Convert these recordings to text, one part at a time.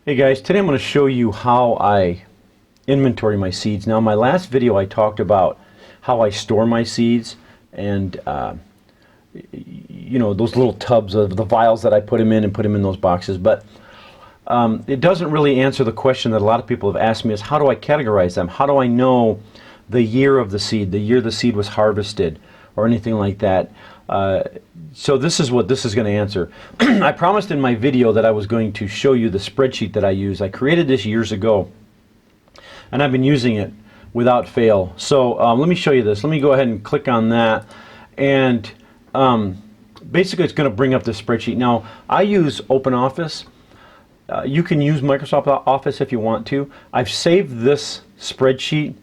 Hey guys, today I'm going to show you how I inventory my seeds. Now, in my last video I talked about how I store my seeds and you know, those little tubs of the vials that I put them in and put them in those boxes, but it doesn't really answer the question that a lot of people have asked me, is how do I categorize them? How do I know the year of the seed, the year the seed was harvested, or anything like that? So this is what this is going to answer. I promised in my video that I was going to show you the spreadsheet that I use. I created this years ago, and I've been using it without fail. So let me show you this. Let me go ahead and click on that, and basically it's going to bring up the spreadsheet. Now, I use OpenOffice. You can use Microsoft Office if you want to. I've saved this spreadsheet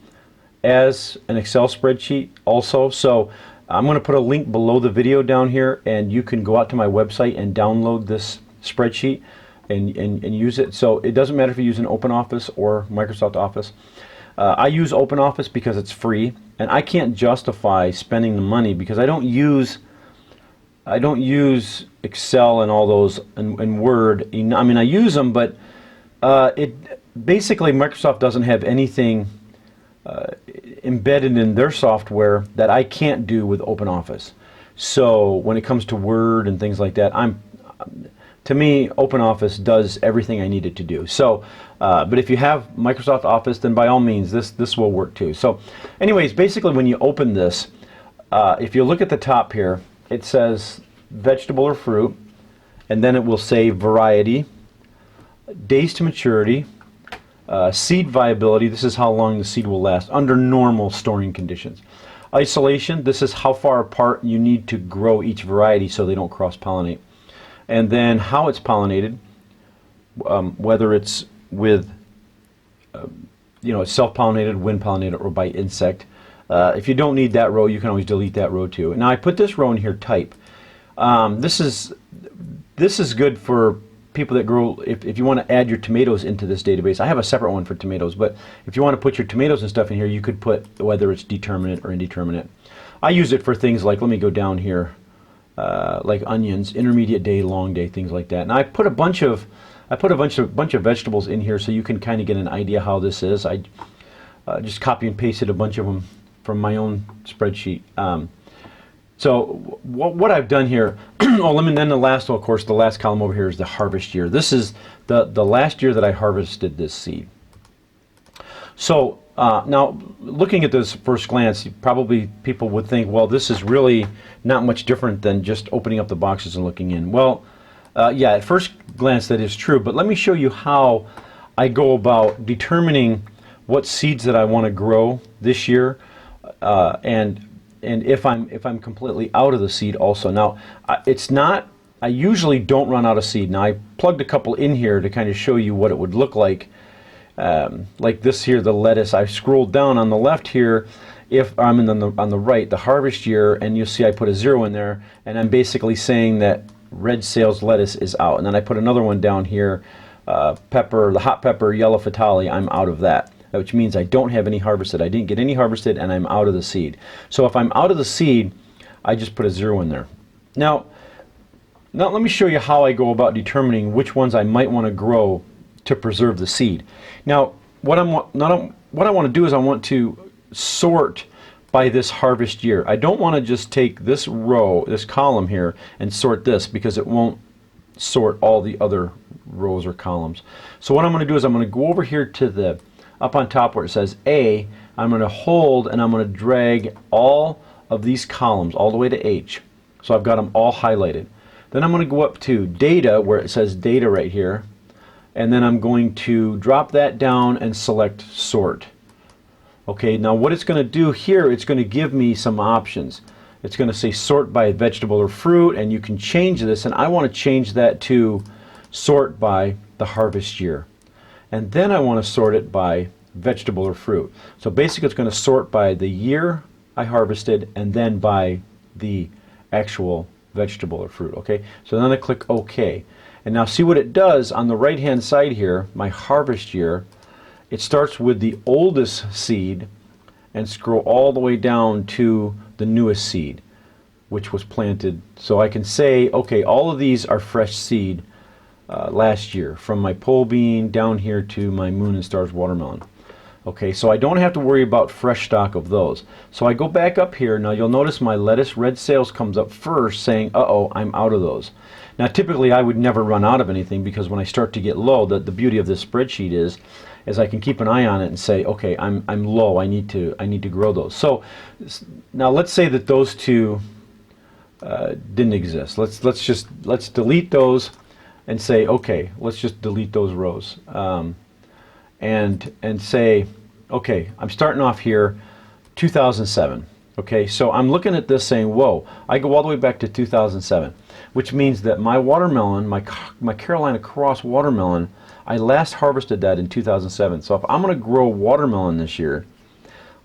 as an Excel spreadsheet also, so I'm going to put a link below the video down here, and you can go out to my website and download this spreadsheet and use it. So it doesn't matter if you're using OpenOffice or Microsoft Office. I use OpenOffice because it's free, and I can't justify spending the money because I don't use Excel and all those and Word. I mean, I use them, but basically Microsoft doesn't have anything embedded in their software that I can't do with OpenOffice. So when it comes to Word and things like that, to me, OpenOffice does everything I need it to do. So, but if you have Microsoft Office, then by all means, this will work too. So, anyways, basically, when you open this, if you look at the top here, it says vegetable or fruit, and then it will say variety, days to maturity, seed viability. This is how long the seed will last under normal storing conditions. Isolation. This is how far apart you need to grow each variety so they don't cross-pollinate. And then how it's pollinated, whether it's with it's self-pollinated, wind-pollinated, or by insect. If you don't need that row, you can always delete that row too. Now I put this row in here, type. This is good for people that grow, if you want to add your tomatoes into this database. I have a separate one for tomatoes, but if you want to put your tomatoes and stuff in here, you could put whether it's determinate or indeterminate. I use it for things like, let me go down here, like onions, intermediate day, long day, things like that. And I put a bunch of vegetables in here so you can kind of get an idea how this is. I just copy and pasted a bunch of them from my own spreadsheet. So what I've done here, then the last, of course, the last column over here is the harvest year. This is the last year that I harvested this seed. So now, looking at this first glance, probably people would think, well, this is really not much different than just opening up the boxes and looking in. Well, yeah, at first glance that is true, but let me show you how I go about determining what seeds that I want to grow this year, and if I'm completely out of the seed also. Now, I usually don't run out of seed. Now, I plugged a couple in here to kind of show you what it would look like this here, the lettuce. I scrolled down on the left here, if I'm on the right, the harvest year, and you'll see I put a 0 in there, and I'm basically saying that red sales lettuce is out. And then I put another one down here, pepper, the hot pepper, yellow fatale, I'm out of that, which means I don't have any harvested. I didn't get any harvested, and I'm out of the seed. So if I'm out of the seed, I just put a 0 in there. Now let me show you how I go about determining which ones I might want to grow to preserve the seed. Now, what I want to do is I want to sort by this harvest year. I don't want to just take this row, this column here, and sort this, because it won't sort all the other rows or columns. So what I'm going to do is I'm going to go over here to the up on top where it says A. I'm going to hold and I'm going to drag all of these columns all the way to H. So I've got them all highlighted. Then I'm going to go up to data where it says data right here, and then I'm going to drop that down and select sort. Okay, now what it's going to do here, it's going to give me some options. It's going to say sort by vegetable or fruit, and you can change this, and I want to change that to sort by the harvest year. And then I want to sort it by vegetable or fruit. So basically it's going to sort by the year I harvested and then by the actual vegetable or fruit. Okay, so then I click OK. And now see what it does on the right hand side here, my harvest year. It starts with the oldest seed and scroll all the way down to the newest seed, which was planted. So I can say, okay, all of these are fresh seed last year, from my pole bean down here to my Moon and Stars watermelon. Okay, so I don't have to worry about fresh stock of those. So I go back up here. Now you'll notice my lettuce red sales comes up first saying, uh-oh, I'm out of those. Now typically I would never run out of anything, because when I start to get low, the beauty of this spreadsheet is I can keep an eye on it and say, okay, I'm low, I need to grow those. So now let's say that those two didn't exist. Let's delete those and say, okay, let's just delete those rows. And say, okay, I'm starting off here 2007. Okay, so I'm looking at this saying, whoa, I go all the way back to 2007, which means that my watermelon, my Carolina Cross watermelon, I last harvested that in 2007. So if I'm going to grow watermelon this year,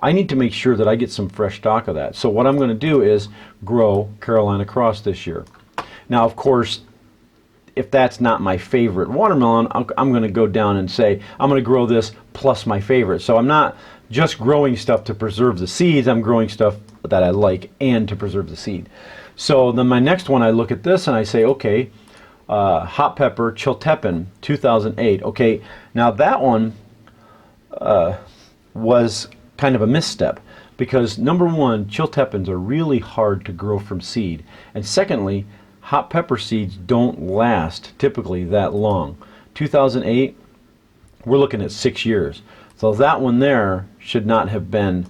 I need to make sure that I get some fresh stock of that. So what I'm going to do is grow Carolina Cross this year. Now, of course, if that's not my favorite watermelon, I'm going to go down and say, I'm going to grow this plus my favorite. So I'm not just growing stuff to preserve the seeds, I'm growing stuff that I like and to preserve the seed. So then my next one, I look at this and I say, okay, hot pepper Chiltepin 2008. Okay, now that one was kind of a misstep, because number one, Chiltepins are really hard to grow from seed, and secondly, hot pepper seeds don't last typically that long. 2008, we're looking at 6 years. So that one there should not have been,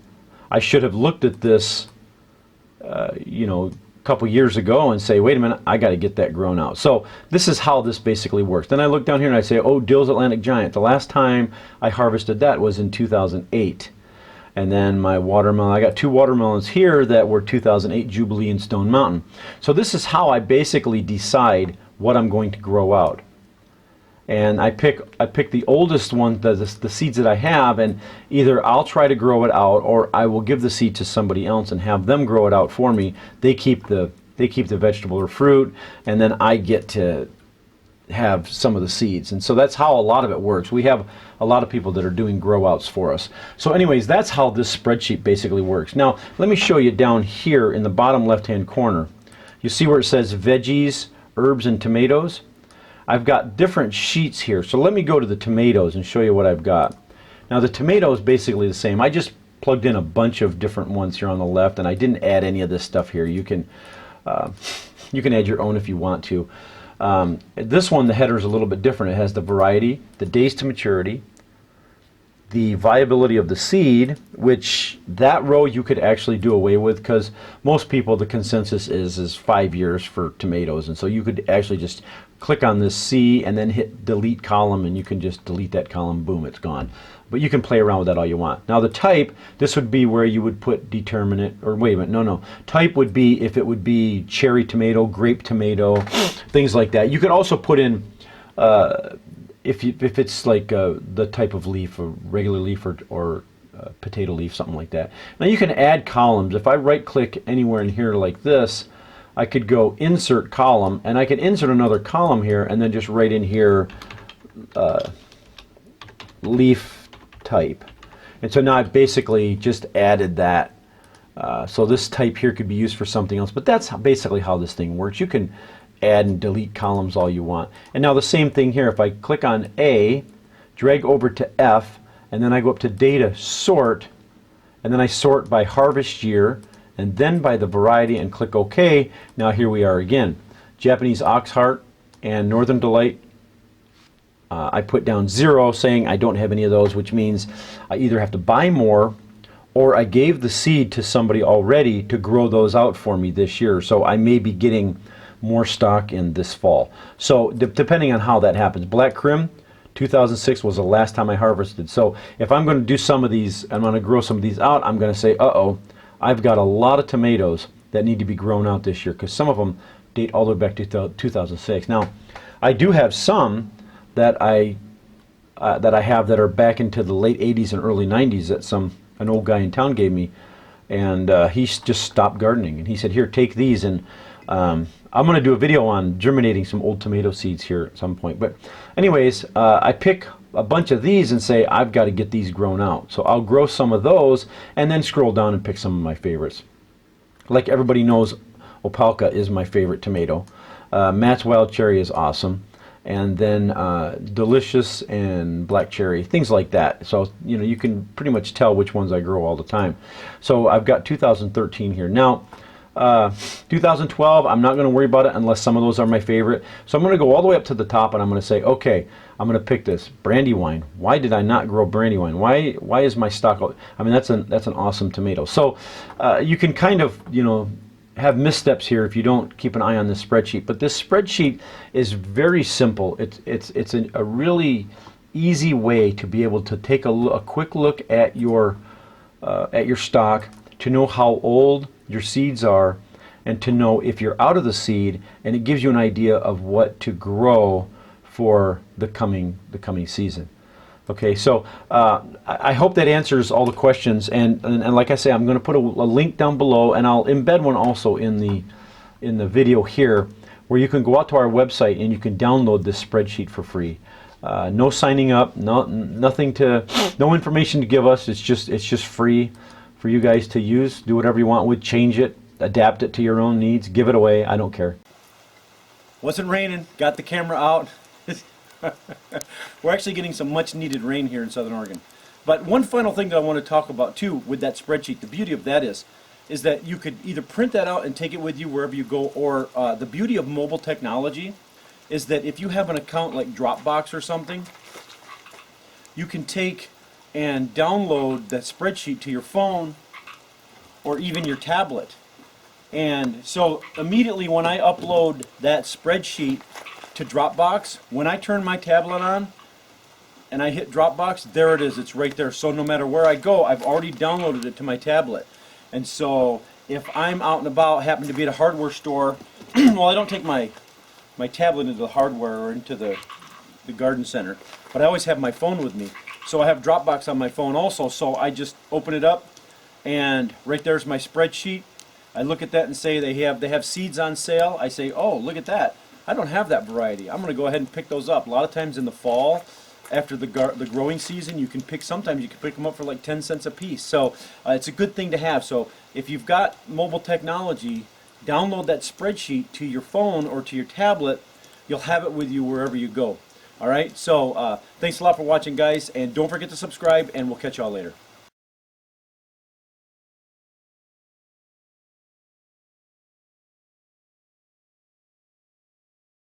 I should have looked at this, a couple years ago and say, wait a minute, I got to get that grown out. So this is how this basically works. Then I look down here and I say, oh, Dill's Atlantic Giant. The last time I harvested that was in 2008. And then my watermelon, I got 2 watermelons here that were 2008 Jubilee and Stone Mountain. So this is how I basically decide what I'm going to grow out. And I pick the oldest one, the seeds that I have, and either I'll try to grow it out, or I will give the seed to somebody else and have them grow it out for me. They keep the vegetable or fruit, and then I get to have some of the seeds. And so that's how a lot of it works. We have a lot of people that are doing grow outs for us. So anyways, that's how this spreadsheet basically works. Now let me show you down here in the bottom left hand corner. You see where it says veggies, herbs, and tomatoes? I've got different sheets here. So let me go to the tomatoes and show you what I've got. Now the tomato is basically the same. I just plugged in a bunch of different ones here on the left, and I didn't add any of this stuff here. You can add your own if you want to. This one, the header is a little bit different. It has the variety, the days to maturity, the viability of the seed, which that row you could actually do away with, because most people, the consensus is 5 years for tomatoes, and so you could actually just click on this C and then hit delete column, and you can just delete that column. Boom, it's gone. But you can play around with that all you want. Now the type, this would be where you would put determinate, or wait a minute, no. Type would be if it would be cherry tomato, grape tomato, things like that. You could also put in, if it's like the type of leaf, a regular leaf or potato leaf, something like that. Now you can add columns. If I right click anywhere in here like this, I could go insert column, and I could insert another column here and then just write in here leaf type. And so now I've basically just added that. So this type here could be used for something else, but that's basically how this thing works. You can add and delete columns all you want. And now the same thing here. If I click on A, drag over to F, and then I go up to data, sort, and then I sort by harvest year, and then by the variety, and click OK. Now here we are again. Japanese Oxheart and Northern Delight, I put down 0, saying I don't have any of those, which means I either have to buy more, or I gave the seed to somebody already to grow those out for me this year. So I may be getting more stock in this fall. So depending on how that happens. Black Krim, 2006 was the last time I harvested. So if I'm going to do some of these, I'm going to grow some of these out, I'm going to say, uh-oh, I've got a lot of tomatoes that need to be grown out this year, because some of them date all the way back to 2006. Now, I do have some that I have that are back into the late 80s and early 90s that an old guy in town gave me, and he just stopped gardening, and he said, here, take these, and I'm going to do a video on germinating some old tomato seeds here at some point. But anyways, I pick a bunch of these and say, I've got to get these grown out. So I'll grow some of those and then scroll down and pick some of my favorites. Like everybody knows, Opalka is my favorite tomato. Matt's Wild Cherry is awesome. and then delicious and black cherry, things like that. So you can pretty much tell which ones I grow all the time. So I've got 2013 here now. 2012, I'm not going to worry about it unless some of those are my favorite. So I'm going to go all the way up to the top, and I'm going to say, okay, I'm going to pick this Brandywine. Why did I not grow Brandywine? Why is my stock? I mean, that's an awesome tomato. So you can kind of have missteps here if you don't keep an eye on this spreadsheet. But this spreadsheet is very simple. It's a really easy way to be able to take a quick look at your stock, to know how old your seeds are, and to know if you're out of the seed, and it gives you an idea of what to grow for the coming season. Okay, so I hope that answers all the questions, and like I say, I'm going to put a link down below, and I'll embed one also in the video here, where you can go out to our website and you can download this spreadsheet for free. No signing up, no information to give us. It's just free for you guys to use. Do whatever you want with, change it, adapt it to your own needs, give it away. I don't care. Wasn't raining, got the camera out. We're actually getting some much needed rain here in Southern Oregon. But one final thing that I want to talk about too with that spreadsheet, the beauty of that is that you could either print that out and take it with you wherever you go, or the beauty of mobile technology is that if you have an account like Dropbox or something, you can take and download that spreadsheet to your phone or even your tablet. And so immediately when I upload that spreadsheet to Dropbox, when I turn my tablet on and I hit Dropbox, there it is, it's right there. So no matter where I go, I've already downloaded it to my tablet. And so if I'm out and about, happen to be at a hardware store, well, I don't take my tablet into the hardware or into the garden center, but I always have my phone with me. So I have Dropbox on my phone also, so I just open it up, and right there's my spreadsheet. I look at that and say they have seeds on sale. I say, oh, look at that. I don't have that variety. I'm going to go ahead and pick those up. A lot of times in the fall, after the growing season, sometimes you can pick them up for like 10 cents a piece. So it's a good thing to have. So if you've got mobile technology, download that spreadsheet to your phone or to your tablet. You'll have it with you wherever you go. All right, so thanks a lot for watching, guys, and don't forget to subscribe, and we'll catch y'all later.